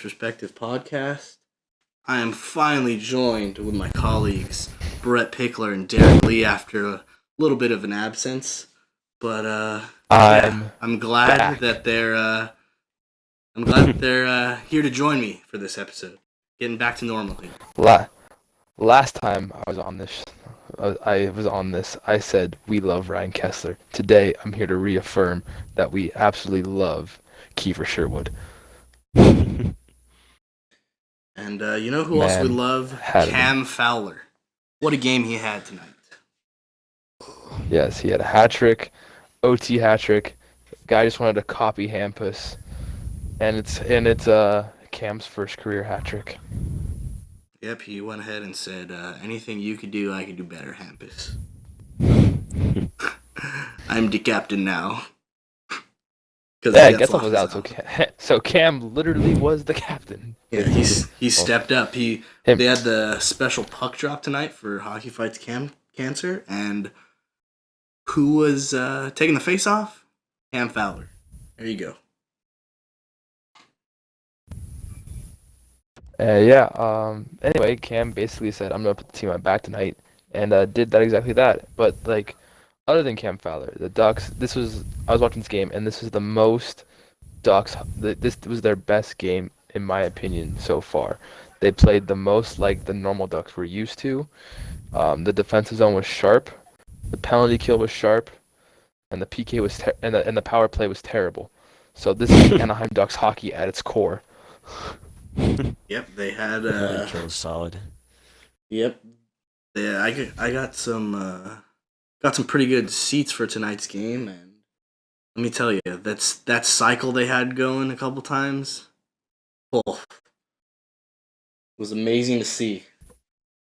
Retrospective podcast. I am finally joined with my colleagues Brett Pickler and Derek Lee after a little bit of an absence, but I'm glad back. that they're here to join me for this episode. Getting back to normal here. Last time I was on this, I said we love Ryan Kessler. Today, I'm here to reaffirm that we absolutely love Kiefer Sherwood. And you know who else we love? Cam Fowler. What a game he had tonight. Yes, he had a hat trick, OT hat trick. Guy just wanted to copy Hampus, and it's Cam's first career hat trick. Yep, he went ahead and said, anything you could do, I could do better, Hampus. I'm the captain now. Yeah, Getzlaff was out, so Cam literally was the captain. Yeah, he stepped up. They had the special puck drop tonight for Hockey Fights Cancer, and who was taking the face off? Cam Fowler. There you go. Anyway, Cam basically said, I'm going to put the team on my back tonight, and did exactly that. But, other than Cam Fowler, the Ducks, I was watching this game, and this was the most Ducks, this was their best game, in my opinion, so far. They played the most like the normal Ducks were used to. The defensive zone was sharp, the penalty kill was sharp, and the PK was and the power play was terrible. So this is Anaheim Ducks hockey at its core. Yep, they had was solid. Yep, I got some pretty good seats for tonight's game, and let me tell you, that cycle they had going a couple times, was amazing to see.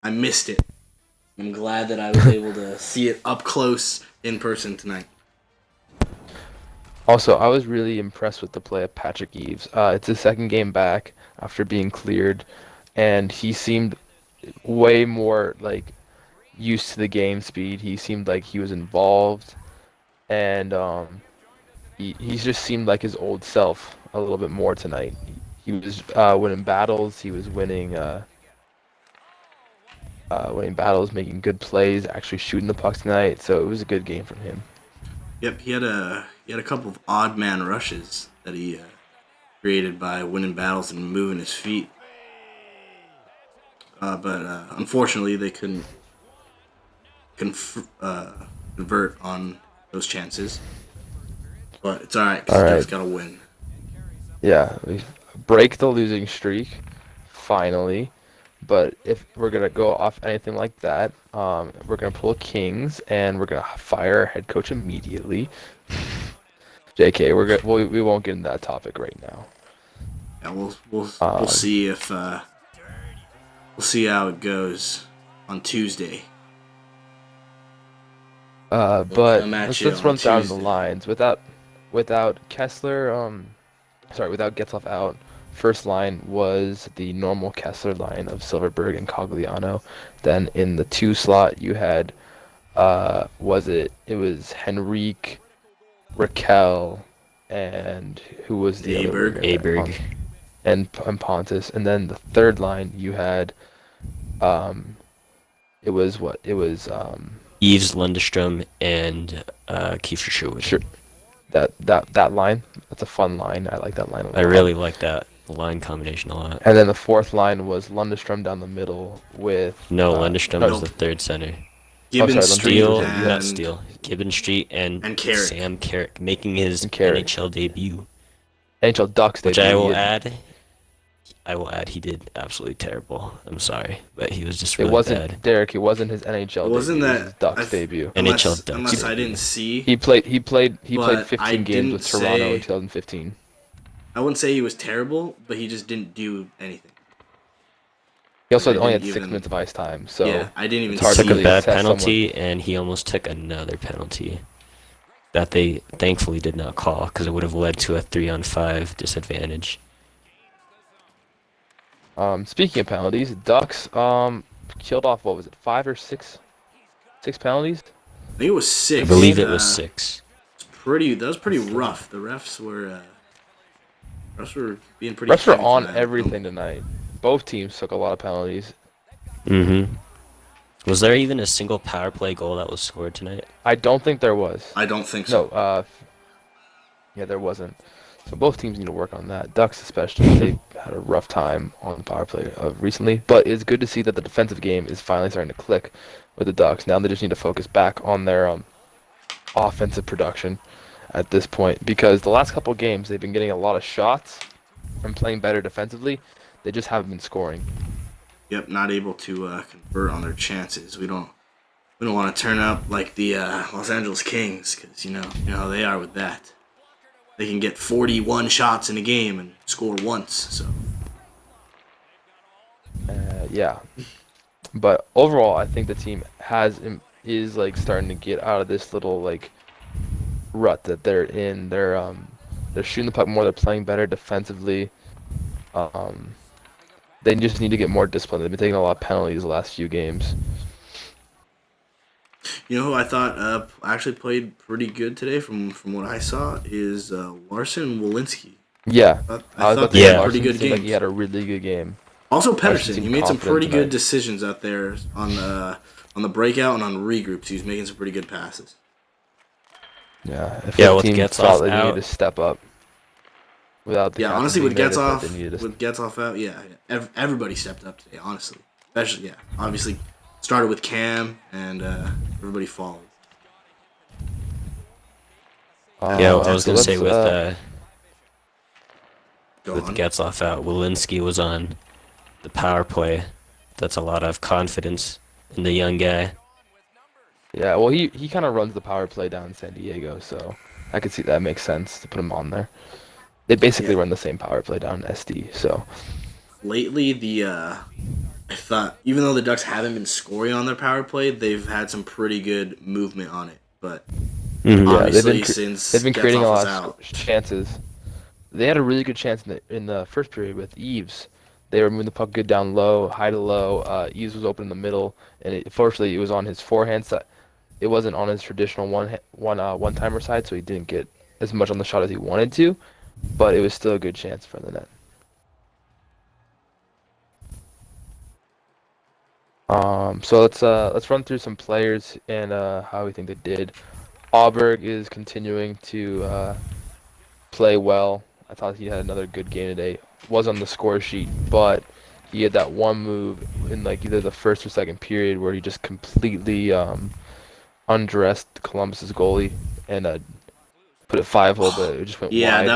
I missed it. I'm glad that I was able to see it up close in person tonight. Also, I was really impressed with the play of Patrick Eaves. It's his second game back after being cleared, and he seemed way more used to the game speed. He seemed like he was involved, and he just seemed like his old self a little bit more tonight. He was winning battles. He was winning battles, making good plays, actually shooting the puck tonight. So it was a good game from him. Yep, he had a couple of odd man rushes that he created by winning battles and moving his feet. But unfortunately, they couldn't convert on those chances. But it's alright, because the Ducks got to win. Yeah, we break the losing streak, finally. But if we're going to go off anything like that, we're going to pull Kings, and we're going to fire our head coach immediately. JK, we won't get into that topic right now. Yeah, we'll see if we'll see how it goes on Tuesday. But let's run down the lines. Without Kessler, without Getzlaff out, first line was the normal Kessler line of Silverberg and Cogliano. Then in the 2 slot you had, it was Henrique, Raquel, and who was the other? Aberg. And Pontus. And then the third line you had, Eaves, Lundestrom, and Kiefer Sherwood. Sure. That line, that's a fun line. I like that line a lot. I really like that line combination a lot. And then the fourth line was Lundestrom down the middle with... Lundestrom was the third center. Gibbon Street Gibbon Street and Carrick. Sam Carrick making his NHL debut. NHL Ducks debut. Which I will add, he did absolutely terrible. I'm sorry, but he was just really bad. Derek, it wasn't his NHL debut. Wasn't that his Ducks debut? NHL Ducks. Unless I didn't see. He played 15 games with Toronto in 2015. I wouldn't say he was terrible, but he just didn't do anything. He also only had 6 minutes of ice time, so yeah, I didn't even see. He took a bad penalty, and he almost took another penalty that they thankfully did not call, because it would have led to a 3-on-5 disadvantage. Speaking of penalties, Ducks killed off, what was it, 5 or 6 penalties? I think it was 6. I believe it was 6. That was pretty rough. The refs were Refs were being pretty Refs were heavy on tonight. everything tonight. Both teams took a lot of penalties. Mm-hmm. Was there even a single power play goal that was scored tonight? I don't think there was. I don't think No, so. yeah, there wasn't. So both teams need to work on that. Ducks especially, they've had a rough time on the power play recently. But it's good to see that the defensive game is finally starting to click with the Ducks. Now they just need to focus back on their offensive production at this point, because the last couple of games they've been getting a lot of shots and playing better defensively. They just haven't been scoring. Yep, not able to convert on their chances. We don't want to turn up like the Los Angeles Kings, because you know how they are with that. They can get 41 shots in a game and score once. So Yeah, but overall, I think the team is like starting to get out of this little like rut that they're in. They're shooting the puck more. They're playing better defensively. Um, they just need to get more disciplined. They've been taking a lot of penalties the last few games. you know who I thought actually played pretty good today from what I saw is Larson Walensky. Yeah, I I was thought about to they say had Yeah. pretty Larson good seemed like he games. had a really good game. Also Larson Pedersen, he seemed made some confident pretty good tonight. decisions out there on the breakout and on regroups. He was making some pretty good passes. Yeah, if Yeah, the with team Getzlaf felt they needed out. to step up without the Yeah, captain honestly, being there, they felt they needed to. with Getzlaf out, yeah, everybody stepped up today. Honestly, especially obviously started with Cam and everybody followed. Yeah, I was So gonna say let's Go with on. Getzlaf out, Walensky was on the power play. That's a lot of confidence in the young guy. yeah, well, he kind of runs the power play down in San Diego, so I could see that makes sense to put him on there. They basically Yeah, run the same power play down in SD, so lately I thought even though the Ducks haven't been scoring on their power play, they've had some pretty good movement on it. But Mm-hmm. yeah, obviously, they've since been creating a Getzlaf was lot out, of chances. They had a really good chance in the first period with Eves. They were moving the puck good down low, high to low. Eves was open in the middle, and fortunately it was on his forehand side. It wasn't on his traditional one timer side, so he didn't get as much on the shot as he wanted to. But it was still a good chance for the net. So let's run through some players and how we think they did. Auberg is continuing to play well. I thought he had another good game today. Was on the score sheet, but he had that one move in like either the first or second period where he just completely undressed Columbus's goalie and put it 5-hole, but it just went yeah, wide.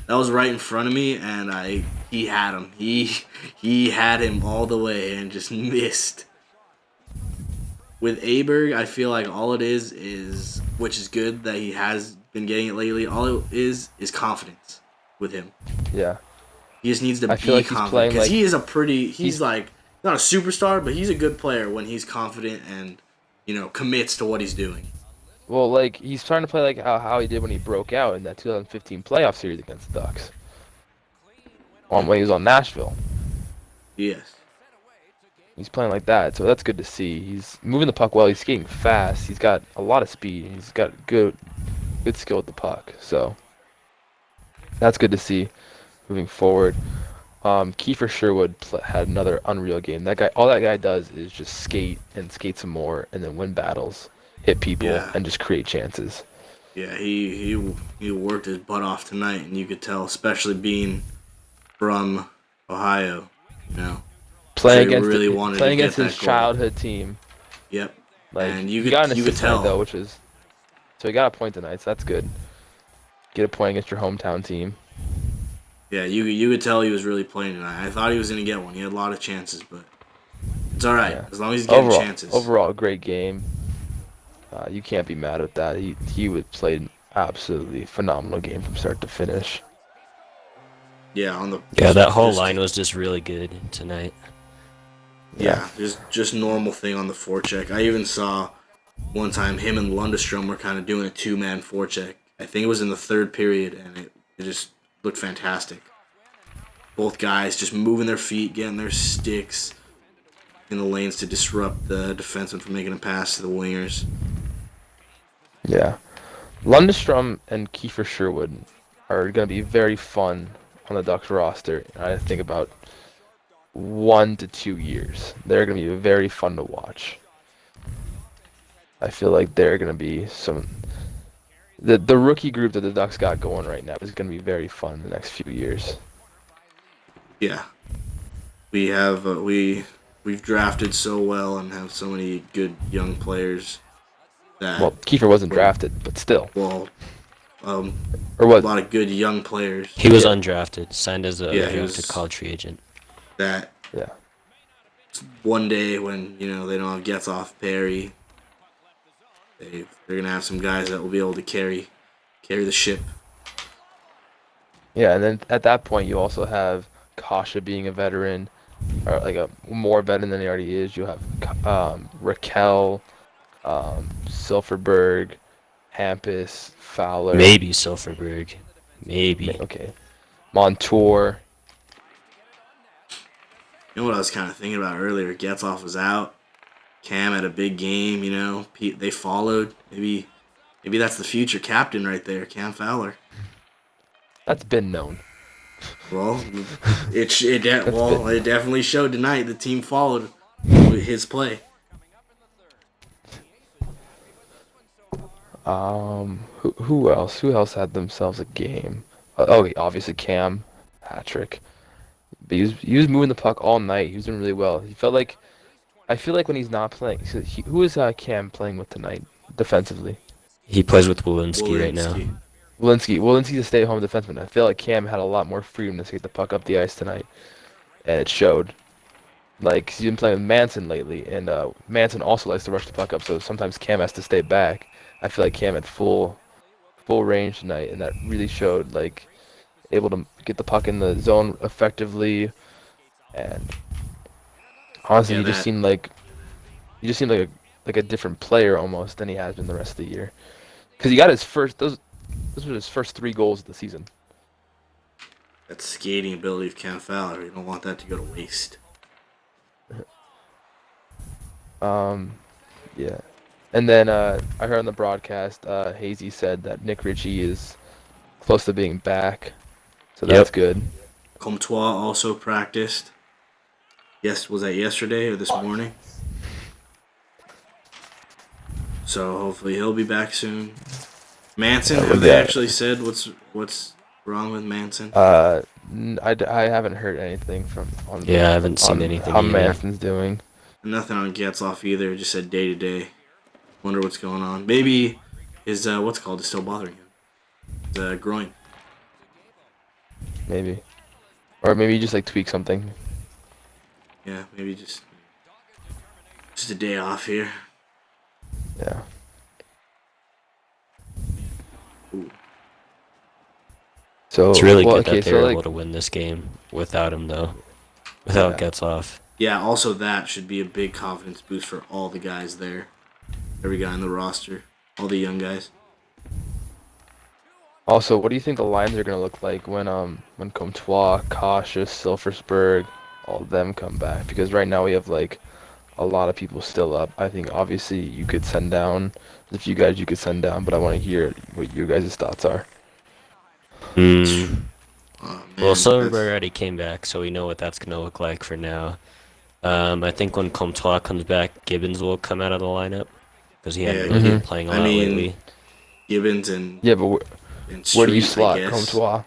that was right in front of me, and he had him. He had him all the way and just missed. With Aberg, I feel like all it is which is good that he has been getting it lately. All it is confidence with him. Yeah, He just needs to I be feel like he's confident playing because like he is he's like not a superstar, but he's a good player when he's confident and commits to what he's doing. well, like he's trying to play like how he did when he broke out in that 2015 playoff series against the Ducks. When he was on Nashville. Yes. He's playing like that, so that's good to see. He's moving the puck well. He's skating fast. He's got a lot of speed. He's got good skill with the puck. So that's good to see moving forward. Kiefer Sherwood had another unreal game. That guy, all that guy does is just skate and skate some more, and then win battles, hit people, Yeah. and just create chances. Yeah, he worked his butt off tonight, and you could tell, especially being from Ohio, Playing Sure against really wanted to playing get against his that goal. childhood team. Yep. Like And he got an you could assist tonight tell. though, so he got a point tonight. So that's good. Get a point against your hometown team. Yeah, you could tell he was really playing tonight. I thought he was gonna get one. He had a lot of chances, but it's all right Yeah. as long as he's getting chances. Overall, great game. You can't be mad at that. He would played an absolutely phenomenal game from start to finish. Yeah, That whole line was just really good tonight. Yeah, just normal thing on the forecheck. I even saw one time him and Lundestrom were kind of doing a two-man forecheck. I think it was in the third period, and it just looked fantastic. Both guys just moving their feet, getting their sticks in the lanes to disrupt the defenseman from making a pass to the wingers. Yeah, Lundestrom and Kiefer Sherwood are going to be very fun on the Ducks roster. I think about 1 to 2 years. They're going to be very fun to watch. I feel like they're going to be the rookie group that the Ducks got going right now is going to be very fun in the next few years. Yeah, we have we've drafted so well and have so many good young players. Well, Kiefer wasn't drafted, but still. Well, Or a what? lot of good young players. He was undrafted, signed as a Yeah, he undrafted was- college free agent. That Yeah. one day when they don't have gets off Perry, they're gonna have some guys that will be able to carry the ship. Yeah, and then at that point you also have Kasha being a veteran, or like a more veteran than he already is. You have Raquel, Silverberg, Hampus, Fowler. Maybe Silverberg. Maybe. Okay. Montour. You know what I was kind of thinking about earlier? Getzoff was out. Cam had a big game. They followed. Maybe that's the future captain right there, Cam Fowler. That's been known. Well, it definitely showed tonight. The team followed his play. Who else? Who else had themselves a game? Obviously Cam, hat-trick. But he was moving the puck all night. He was doing really well. I feel like when he's not playing, who is Cam playing with tonight defensively? He plays with Walensky right now. Walensky's a stay-at-home defenseman. I feel like Cam had a lot more freedom to get the puck up the ice tonight, and it showed. Like, he's been playing with Manson lately, and Manson also likes to rush the puck up, so sometimes Cam has to stay back. I feel like Cam had full range tonight, and that really showed, like, able to get the puck in the zone effectively, and honestly, he just seemed like a different player almost than he has been the rest of the year. Because he got his first, those were his first 3 goals of the season. That skating ability of Cam Fowler, you don't want that to go to waste. Yeah. And then I heard on the broadcast, Hazy said that Nick Ritchie is close to being back, so that's good. Comtois also practiced. Yes, was that yesterday or this morning? So hopefully he'll be back soon. Manson, have they actually said what's wrong with Manson? I haven't heard anything I haven't seen anything how either. Manson's doing. Nothing on Getzoff either. Just said day to day. Wonder what's going on. Maybe his is still bothering him. The groin. Maybe, or maybe you just like tweak something. Yeah, maybe just a day off here. Yeah. Ooh. So it's really good that they were able to win this game without him, though. Without Getzoff. Yeah, also that should be a big confidence boost for all the guys there. Every guy on the roster. All the young guys. Also, what do you think the lines are going to look like when Comtois, Cautious, Silversberg, all of them come back? Because right now we have, like, a lot of people still up. I think, obviously, you could send down. There's a few guys you could send down, but I want to hear what your guys' thoughts are. Oh, man, well, Silverberg already came back, so we know what that's going to look like for now. I think when Comtois comes back, Gibbons will come out of the lineup, because he hasn't really been playing a lot lately. Gibbons and... Yeah, but where do you slot Comtois?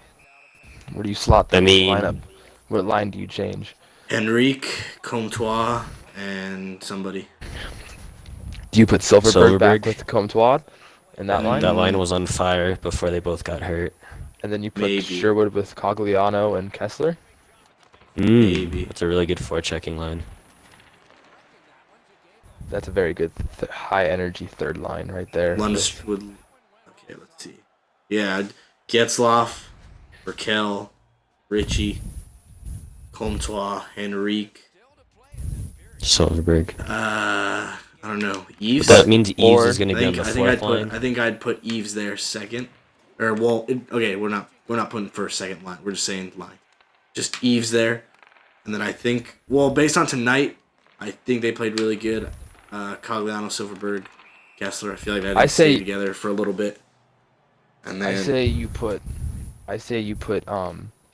Where do you slot them in the lineup? What line do you change? Henrique, Comtois, and somebody. Do you put Silverberg back with Comtois in that line? That line was on fire before they both got hurt. And then you put Sherwood with Cogliano and Kessler? Maybe. That's a really good forechecking line. That's a very good high-energy third line right there. Okay, let's see. Yeah, Getzlaf, Raquel, Ritchie, Comtois, Henrique. Silverberg. I don't know. Eves? That means Eves is going to be on the fourth line? I think I'd put Eves there second. Or, okay, we're not putting first, second line. We're just saying line. Just Eves there. And then I think, based on tonight, I think they played really good. Cogliano, Silverberg, Kessler. I feel like I'd stay together for a little bit. And then I say you put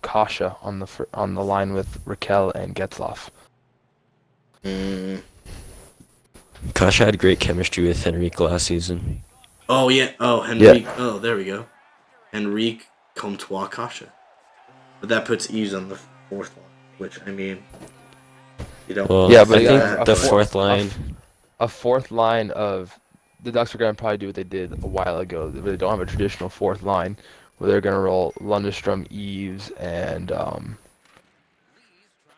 Kasha on the line with Raquel and Getzloff. Kasha had great chemistry with Henrique last season. Oh yeah. Oh Henrique. Yeah. Oh, there we go. Henrique Comtois Kasha. But that puts Eves on the fourth line, which I mean, you don't. Well, yeah, but I think the fourth line. A fourth line of the Ducks are gonna probably do what they did a while ago. They don't have a traditional fourth line where they're gonna roll Lundestrom, Eves, and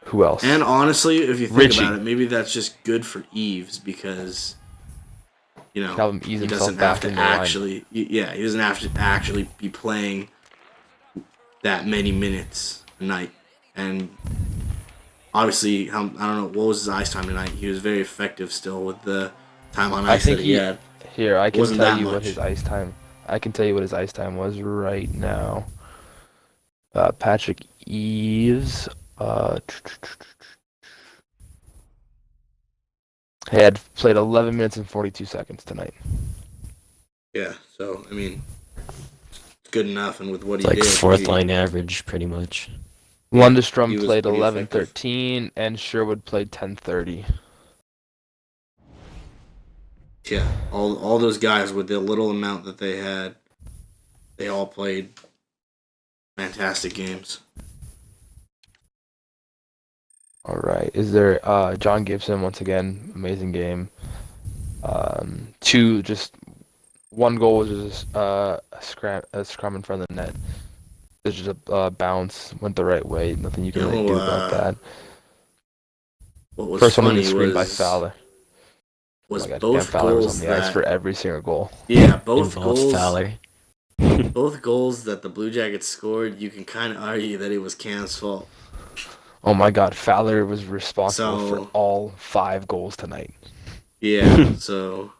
who else? And honestly, if you think Richie. about it, maybe that's just good for Eves because he doesn't have to actually. Yeah, he doesn't have to actually be playing that many minutes a night. And obviously, I don't know what was his ice time tonight. He was very effective still with the time on ice that he had. Here, I can tell you what his ice time. I can tell you what his ice time was right now. Patrick Eves. He had played 11 minutes and 42 seconds tonight. Yeah, so I mean, it's good enough, and with what he did, fourth line average, pretty much. Lundestrom played 11:13, and Sherwood played 10:30. Yeah, all those guys with the little amount that they had, they all played fantastic games. All right, is there John Gibson once again? Amazing game. One goal was just a scrum in front of the net. It's just a bounce, went the right way. Nothing you can really do about that. What was First funny one was screened by was Fowler. both Cam goals Fowler was on the ice for every single goal. Yeah, both goals. Fowler. Both goals that the Blue Jackets scored, you can kind of argue that it was Cam's fault. Oh my God, Fowler was responsible for all 5 goals tonight. Yeah, so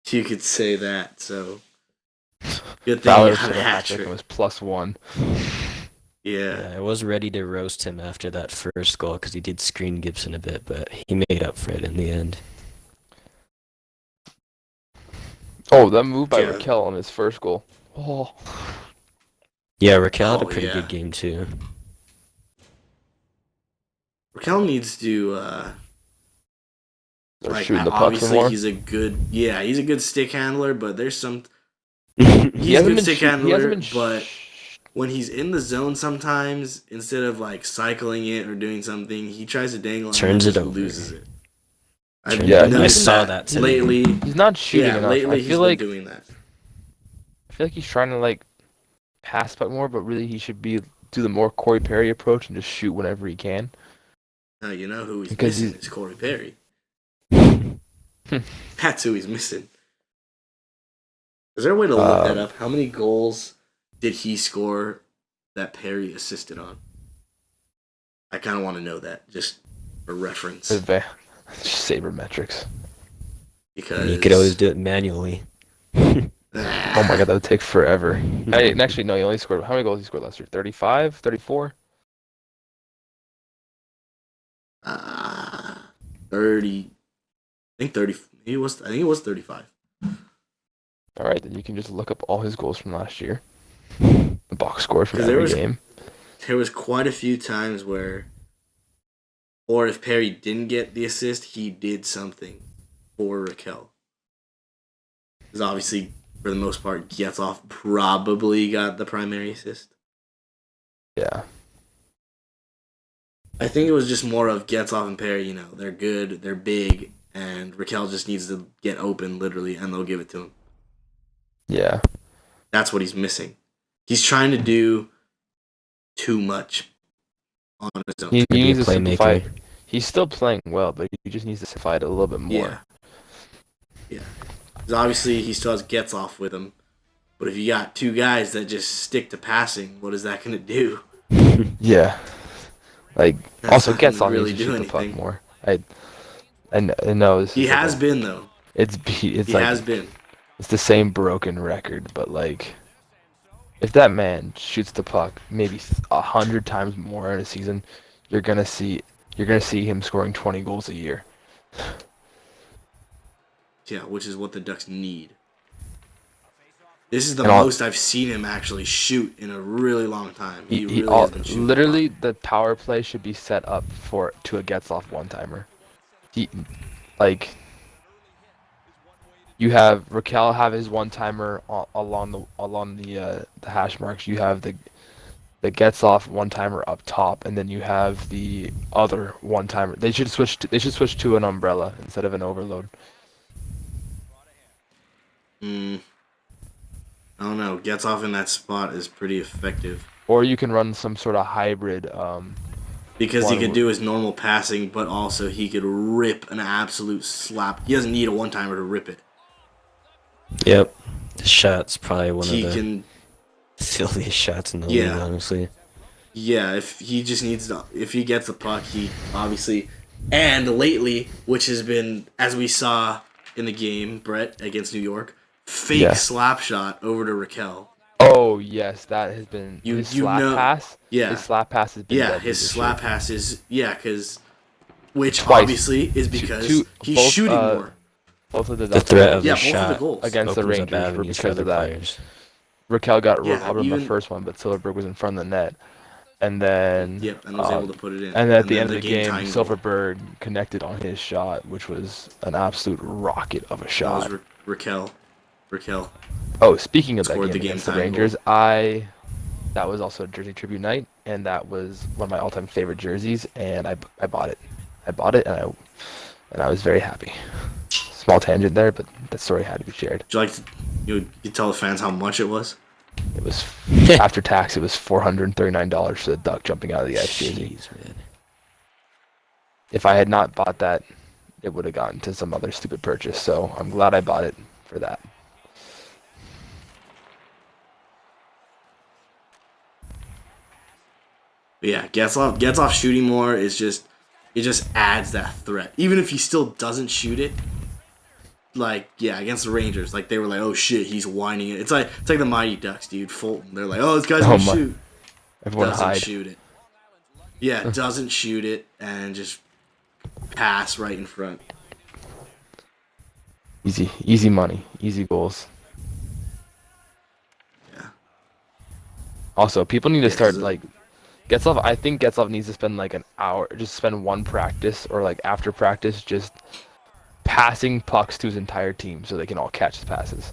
you could say that. So good thing Fowler he got a hat trick. It was +1. Yeah, I was ready to roast him after that first goal because he did screen Gibson a bit, but he made up for it in the end. Oh, that move by Raquel on his first goal. Oh. Yeah, Raquel had a pretty good game too. Raquel needs to shooting the puck obviously more. he's a good stick handler, but there's some he's a good stick handler, but when he's in the zone sometimes, instead of like cycling it or doing something, he tries to dangle and turns it over. Loses it. I saw that today. Lately. He's not shooting enough. Lately he's been doing that. I feel like he's trying to pass puck more, but really he should do the more Corey Perry approach and just shoot whenever he can. Now you know who he's missing is Corey Perry. That's who he's missing. Is there a way to look that up? How many goals did he score that Perry assisted on? I kind of want to know that, just for reference. Sabermetrics. Because you could always do it manually. Oh my God, that would take forever. Actually, no, he only scored. How many goals he scored last year? 35? 34? 30. I think 30. I think it was 35. All right, then you can just look up all his goals from last year. The box score from every game. There was quite a few times where, or if Perry didn't get the assist, he did something for Raquel. Because obviously, for the most part, Getzloff probably got the primary assist. Yeah. I think it was just more of Getzloff and Perry, they're good, they're big, and Raquel just needs to get open, literally, and they'll give it to him. Yeah. That's what he's missing. He's trying to do too much on his own. He needs to simplify. He's still playing well, but he just needs to simplify it a little bit more. Yeah. Because obviously he still has Getzloff with him, but if you got 2 guys that just stick to passing, what is that going to do? Yeah. Also Getzloff really needs to shoot the puck more. I know this. He has been though. He has been. It's the same broken record, but if that man shoots the puck maybe 100 times more in a season, you're gonna see him scoring 20 goals a year. Yeah, which is what the Ducks need. This is the most I've seen him actually shoot in a really long time. He really has been shooting. Literally, the power play should be set up to a Getzlaf one-timer. You have Raquel have his one-timer along the hash marks. You have the Getzlaf one-timer up top, and then you have the other one-timer. They should switch to an umbrella instead of an overload. I don't know. Getzlaf in that spot is pretty effective. Or you can run some sort of hybrid. Because he could do his normal passing, but also he could rip an absolute slap. He doesn't need a one-timer to rip it. Yep. The shot's probably one of the filthiest shots in the league, honestly. Yeah, if he just needs to, if he gets the puck, he obviously, and lately, which has been, as we saw in the game, Brett, against New York, fake slap shot over to Raquel. Oh, yes, that has been his slap pass. Yeah. His slap pass has been his slap pass is, which twice. Obviously is because he's shooting more. Both of the threat of the both shot of the goals against the Rangers were because of that. Players. Raquel got robbed in the first one, but Silverberg was in front of the net. And then and was able to put it in. And then at the end of the game, Silverberg connected on his shot, which was an absolute rocket of a shot. That was Raquel. Oh, speaking of that game against the Rangers, that was also a jersey tribute night, and that was one of my all-time favorite jerseys, and I bought it. I bought it, and I was very happy. Small tangent there, but that story had to be shared. Would you like to you tell the fans how much it was? It was after tax. It was $439 for the duck jumping out of the ice jersey. Man. If I had not bought that, it would have gotten to some other stupid purchase. So I'm glad I bought it for that. But yeah, Getzlaf shooting more is just adds that threat. Even if he still doesn't shoot it. Against the Rangers, they were like, oh shit, he's whining it. It's like the Mighty Ducks, dude. Fulton, they're like, oh, this guy's gonna shoot. Everyone doesn't shoot it. Yeah, doesn't shoot it and just pass right in front. Easy money, easy goals. Yeah. Also, people need to start Getzlaf. I think Getzlaf needs to spend an hour, just spend one practice or after practice, just passing pucks to his entire team so they can all catch his passes.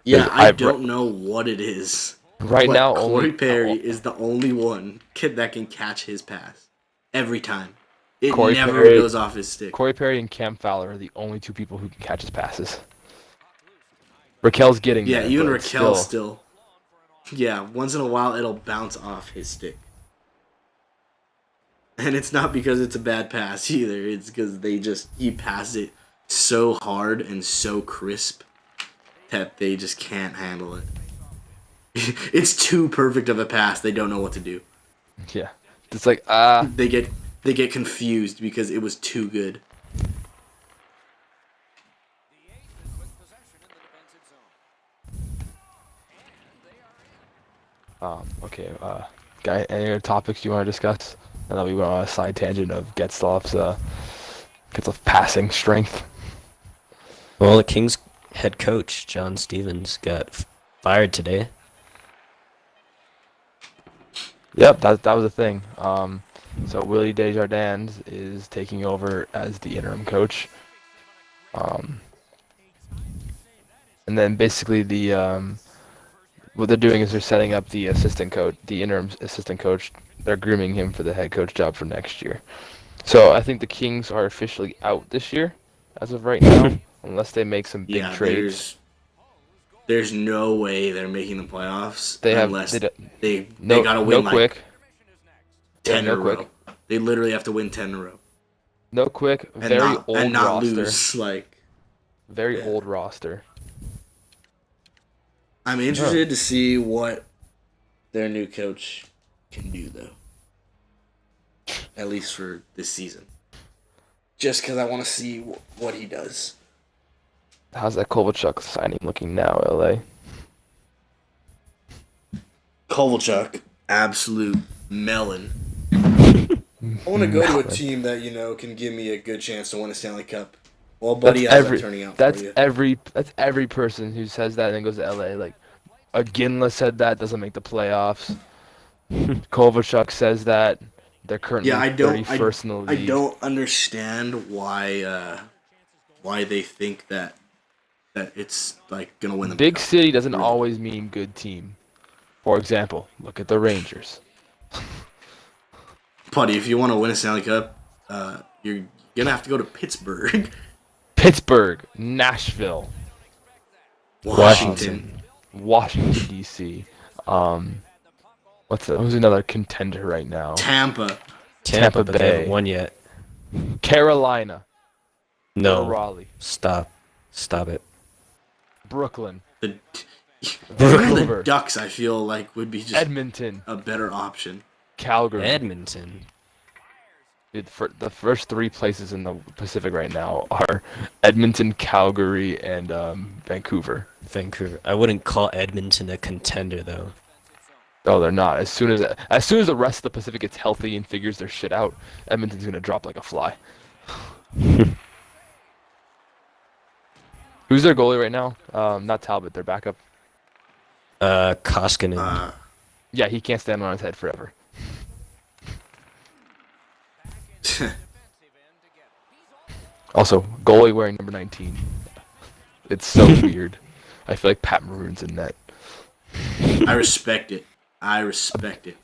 Yeah, I don't know what it is. Right now, Corey Perry is the only one that can catch his pass every time. It never goes off his stick. Corey Perry and Cam Fowler are the only two people who can catch his passes. Raquel's getting there. Yeah, even Raquel still. Yeah, once in a while it'll bounce off his stick. And it's not because it's a bad pass either. It's because he passes it so hard and so crisp that they just can't handle it. It's too perfect of a pass. They don't know what to do. Yeah. It's they get confused because it was too good. Okay. Guy, any other topics you want to discuss? And then we went on a side tangent of Getzlaf's passing strength. Well, the Kings head coach, John Stevens, got fired today. Yep, that was the thing. So Willie Desjardins is taking over as the interim coach. And then basically what they're doing is they're setting up the interim assistant coach. They're grooming him for the head coach job for next year. So I think the Kings are officially out this year, as of right now, unless they make some big trades. There's no way they're making the playoffs they gotta win quick. 10 in a row. They literally have to win 10 in a row. No quick, very old roster. Lose, very old roster. I'm interested to see what their new coach can do, though. At least for this season. Just because I want to see what he does. How's that Kovalchuk signing looking now, LA? Kovalchuk, absolute melon. I want to go to a team that, can give me a good chance to win a Stanley Cup. Well, buddy, how's that turning out for you? That's every person who says that and then goes to LA. Like, Aginla said that doesn't make the playoffs. Kovalchuk says that they're currently 31st in the league. I don't understand why they think that it's like gonna win the big cup. city doesn't always mean good team. For example, look at the Rangers. Buddy, if you want to win a Stanley Cup, you're gonna have to go to Pittsburgh. Pittsburgh, Nashville, Washington D.C. Who's another contender right now? Tampa Tampa Bay. They haven't won yet. Carolina. No. Or Raleigh. Stop it. Brooklyn. The Vancouver. Ducks, I feel like, would be just Edmonton. a better option. Calgary. Edmonton. Dude, the first 3 places in the Pacific right now are Edmonton, Calgary, and Vancouver. Vancouver. I wouldn't call Edmonton a contender though. Oh, they're not. As soon as the rest of the Pacific gets healthy and figures their shit out, Edmonton's gonna drop like a fly. Who's their goalie right now? Not Talbot. Their backup. Koskinen. Yeah, he can't stand on his head forever. Also, goalie wearing number 19. It's so weird. I feel like Pat Maroon's in net. I respect it. I do respect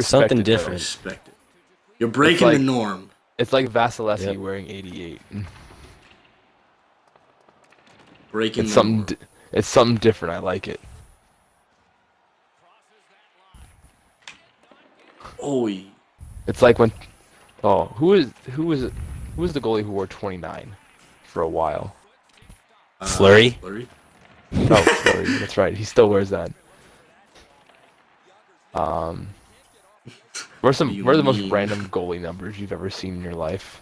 something it. different. I respect it. You're breaking the norm. It's like Vasilevsky wearing 88. Breaking it's the something. norm. It's something different. I like it. Oh. It's like when. Oh, who was the goalie who wore 29 for a while? Fleury. Fleury. Oh, Fleury. That's right. He still wears that. What are the most random goalie numbers you've ever seen in your life?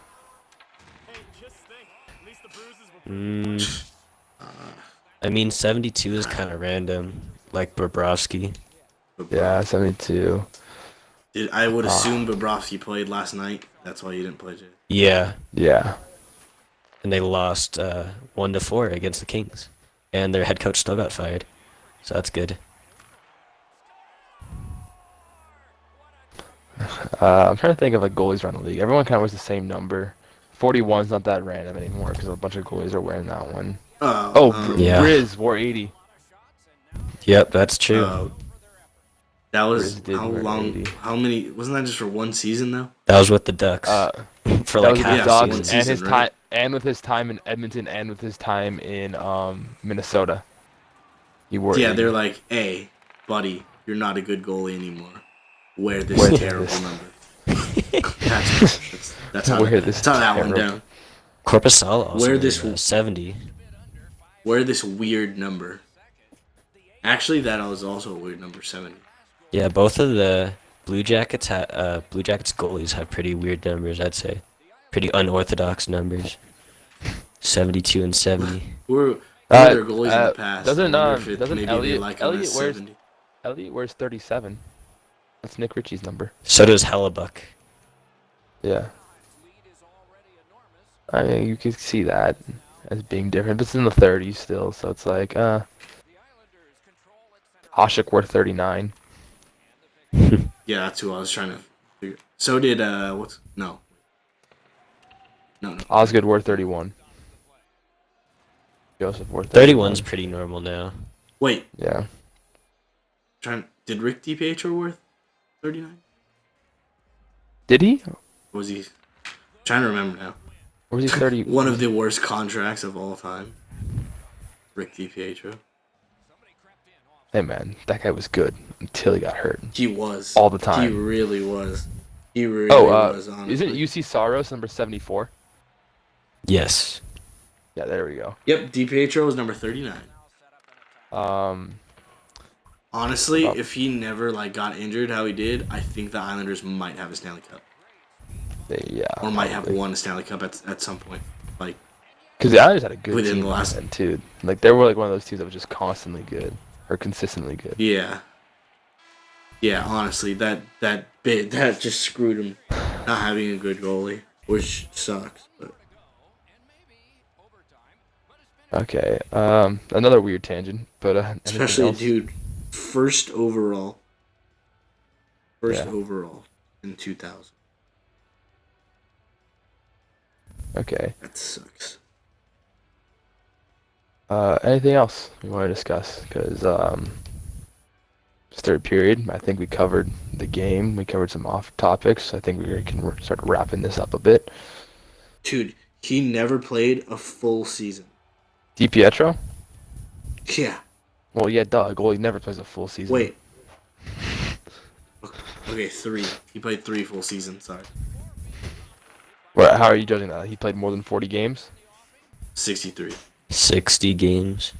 I mean, 72 is kind of random, like Bobrovsky. Yeah, 72. I would assume Bobrovsky played last night. That's why you didn't play, Jay. Yeah. Yeah. And they lost 1-4 against the Kings, and their head coach still got fired, so that's good. I'm trying to think of like goalies around the league. Everyone kind of wears the same number. 41's not that random anymore because a bunch of goalies are wearing that one. Yeah. Briz wore 80. Yep, that's true. That was how long? 80. How many? Wasn't that just for one season though? That was with the Ducks. For like half the season. And his time, and with his time in Edmonton, and with his time in Minnesota. He wore. Yeah, 80. they're like, "Hey, buddy, you're not a good goalie anymore. Wear this terrible number." That's how that went down. Korpisalo also 70. Wear this weird number. Actually, that was also a weird number, 70. Yeah, both of the Blue Jackets goalies have pretty weird numbers, I'd say. Pretty unorthodox numbers. 72 and 70. Who are their goalies in the past? Doesn't Elliott wears 37. That's Nick Ritchie's number. So does Hellebuck. Yeah. I mean, you can see that as being different, but it's in the 30s still, so it's like, Hasek wore 39. Yeah, that's who I was trying to figure. So did, No. Osgood wore 31. Joseph wore 31. 31's pretty normal now. Wait. Yeah. Did Rick DiPietro worth 39? Did he? Was he? Trying to remember now. Or was he 30? One of the worst contracts of all time. Rick DiPietro. Hey man, that guy was good until he got hurt. He was. All the time. He really was. Was, honestly. Isn't UC Saros number 74? Yes. Yeah, there we go. Yep, DiPietro was number 39. Honestly, if he never got injured how he did, I think the Islanders might have a Stanley Cup. Yeah. Or might have won a Stanley Cup at some point. Because the Islanders had a good within team the last then too. They were one of those teams that was just constantly good or consistently good. Yeah. Yeah, honestly, that just screwed him not having a good goalie, which sucks. But Okay. Another weird tangent, but anything Especially, else? dude, first overall, first Yeah. overall in 2000. Okay. That sucks. Anything else you want to discuss? Because third period, I think we covered the game. We covered some off topics. I think we can start wrapping this up a bit. Dude, he never played a full season. DiPietro? Yeah. Well, yeah, duh. A goalie never plays a full season. Wait. Okay, 3. He played 3 full seasons. Sorry. Well, how are you judging that? He played more than 40 games? 63. 60 games,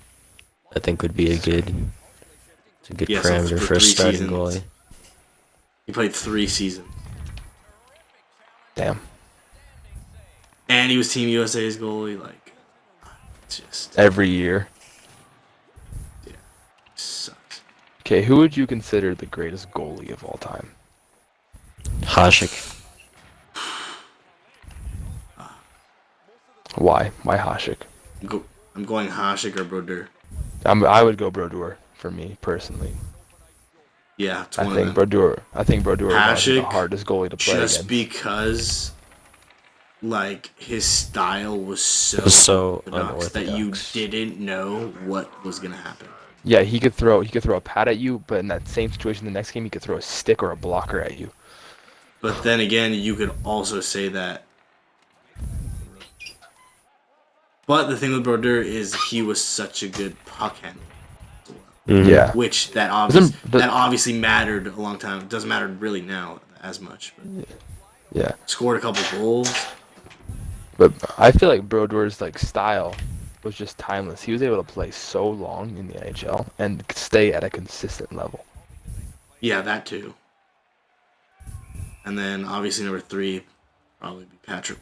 I think would be it's a good Yeah, so parameter for for a 3 starting seasons. goalie. He played 3 seasons. Damn. And he was Team USA's goalie. Like, just Every year. sucks. Okay, who would you consider the greatest goalie of all time? Hasek. Why? Why Hasek? I'm going Hasek or Brodeur. I would go Brodeur for me personally. Yeah, it's I one think of them. Brodeur. I think Brodeur is honestly the Hasek, hardest goalie to play just against. because, like, his style was Was so unorthodox that you unorthodox. didn't know what was gonna happen. Yeah, he could throw a pad at you, but in that same situation, the next game he could throw a stick or a blocker at you. But then again, you could also say that. But the thing with Brodeur is he was such a good puck handler, Mhm. Yeah. which that obviously mattered a long time. It doesn't matter really now as much. But Yeah. scored a couple goals. But I feel like Brodeur's like style was just timeless. He was able to play so long in the NHL and stay at a consistent level. Yeah, that too. And then obviously number 3 probably be Patrick.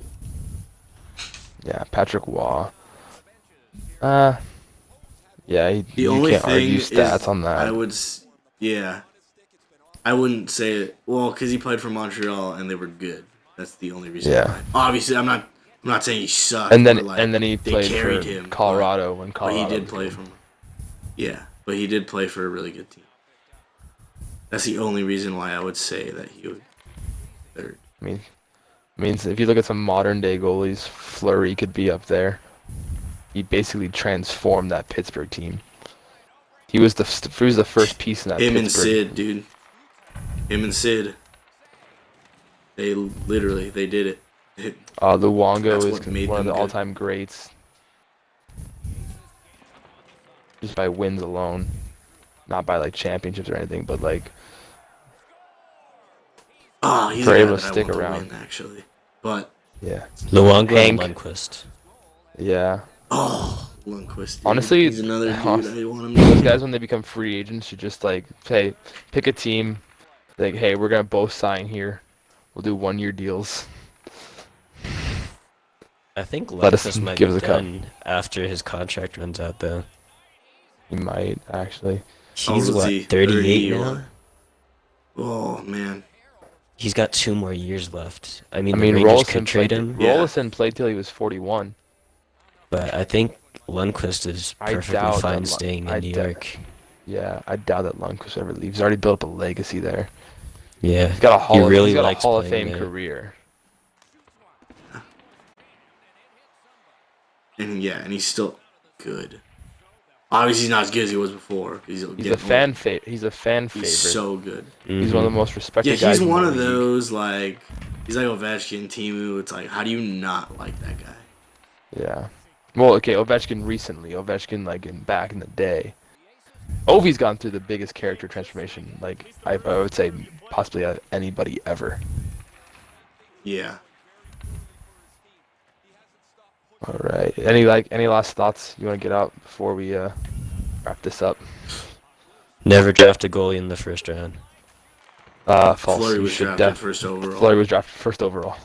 Yeah, Patrick Waugh. Yeah, The you only can't thing argue is, stats on that. yeah, I wouldn't say it. Well, because he played for Montreal and they were good. That's the only reason. Yeah. Why. Obviously, I'm not saying he sucked. And then but, like, and then he they played carried for him, Colorado when But Colorado. he did was play good. for. Yeah, but he did play for a really good team. That's the only reason why I would say that he would third. Means if you look at some modern day goalies, Fleury could be up there. He basically transformed that Pittsburgh team. He was the first piece in that Him and Pittsburgh. Sid, dude. Him and Sid. They did it. Luongo That's is what made one of them the good. all-time greats. Just by wins alone, not by like championships or anything, but like Oh, he's a they're guy able that to I stick want around. to win, actually. But Yeah, Luongo Hank. and Lundqvist. yeah. Lundqvist, dude. Honestly, he's another dude I want him Those to guys when they become free agents should just like say, pick a team, like hey, we're gonna both sign here. We'll do 1-year deals. I think Let us Lundqvist might give be us a cut. done after his contract runs out, though. He might actually. He's let's what, see, 38 30 now? or- Oh man. He's got 2 more years left. I I mean, the mean, Rangers Rolison could trade played. him, Yeah. Rolison played till he was 41. but I think Lundqvist is I perfectly doubt fine that staying I in New doubt- York. Yeah, I doubt that Lundqvist ever leaves. He's already built up a legacy there. Yeah, He's got a Hall, really he's got a likes Hall of playing Fame there. career. And he's still good. Obviously, he's not as good as he was before. He's He's getting a fan old. favorite. He's a fan favorite. He's so good. He's one of the Mhm. most respected Yeah, guys. he's in one the of league. those like he's like Ovechkin, Timu. It's like, how do you not like that guy? Yeah. Well, okay, Ovechkin recently. Ovechkin like back in the day. Ovi's gone through the biggest character transformation, like I would say, possibly out of anybody ever. Yeah. All right. Any last thoughts you want to get out before we wrap this up? Never draft a goalie in the first round. False. Fleury You was should drafted first overall. Fleury was drafted first overall.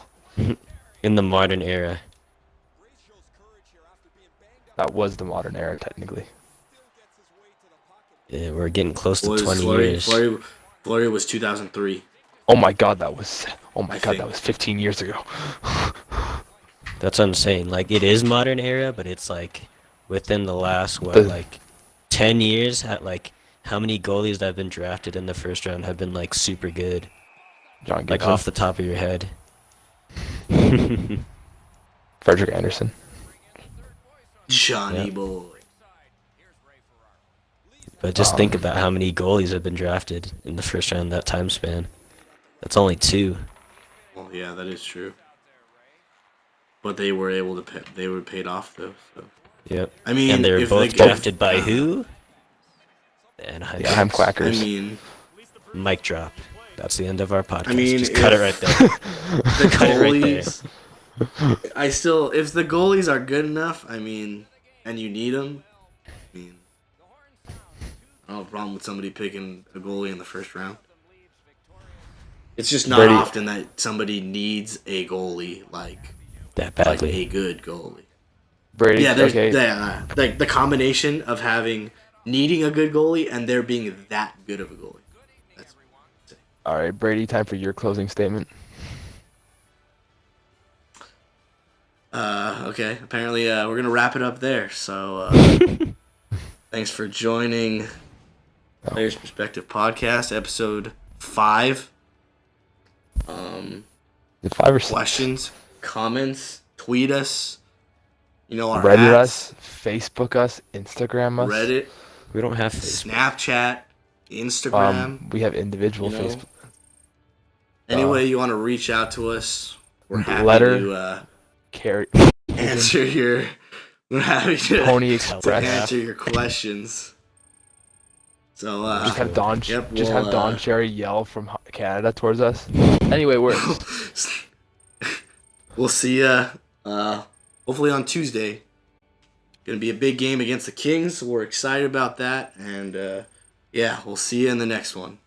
In the modern era. That was the modern era, technically. Yeah, we're getting close to Was 20 Fleury, years. Fleury was 2003. Oh my God, that was. Oh my I God, think. that was 15 years ago. That's what I'm saying. Like, it is modern era, but it's like within the last The- like 10 years, how many goalies that have been drafted in the first round have been like super good, John like Gibson, off the top of your head? Frederick Anderson. Johnny Yep. boy. But just think about how many goalies have been drafted in the first round in that time span. That's only 2. Well, yeah, that is true. But they were able to pay, they were paid off though. So Yep. I mean, And they were if both they drafted by who? And The Anaheim I Quackers. mean, mic drop. That's the end of our podcast. I mean, just cut it if- right there. the Cut it right there. goalies. if the goalies are good enough, I mean, and you need them, I mean, I don't have a problem with somebody picking a goalie in the first round. It's just not Brady- often that somebody needs a goalie like That a badly. good goalie. Brady. Yeah, there's Okay. like the combination of needing a good goalie and there being that good of a goalie. That's All right, Brady. Time for your closing statement. okay. Apparently, we're gonna wrap it up there. So, thanks for joining Players Perspective Podcast, episode 5. The 5 or 6. Questions, comments, tweet us. You know our Reddit hats, us, Facebook us, Instagram us. Reddit, We don't have Facebook. Snapchat, Instagram. We have individual You know, Facebook. Any way you want to reach out to us, we're happy letter, to Carry answer your. We're happy to Pony to Express. answer your questions. So Just have Don. Yep, just we'll, have Don Cherry yell from Canada towards us. Anyway, we're we'll see ya. Hopefully on Tuesday. Gonna be a big game against the Kings, so we're excited about that. And yeah, we'll see you in the next one.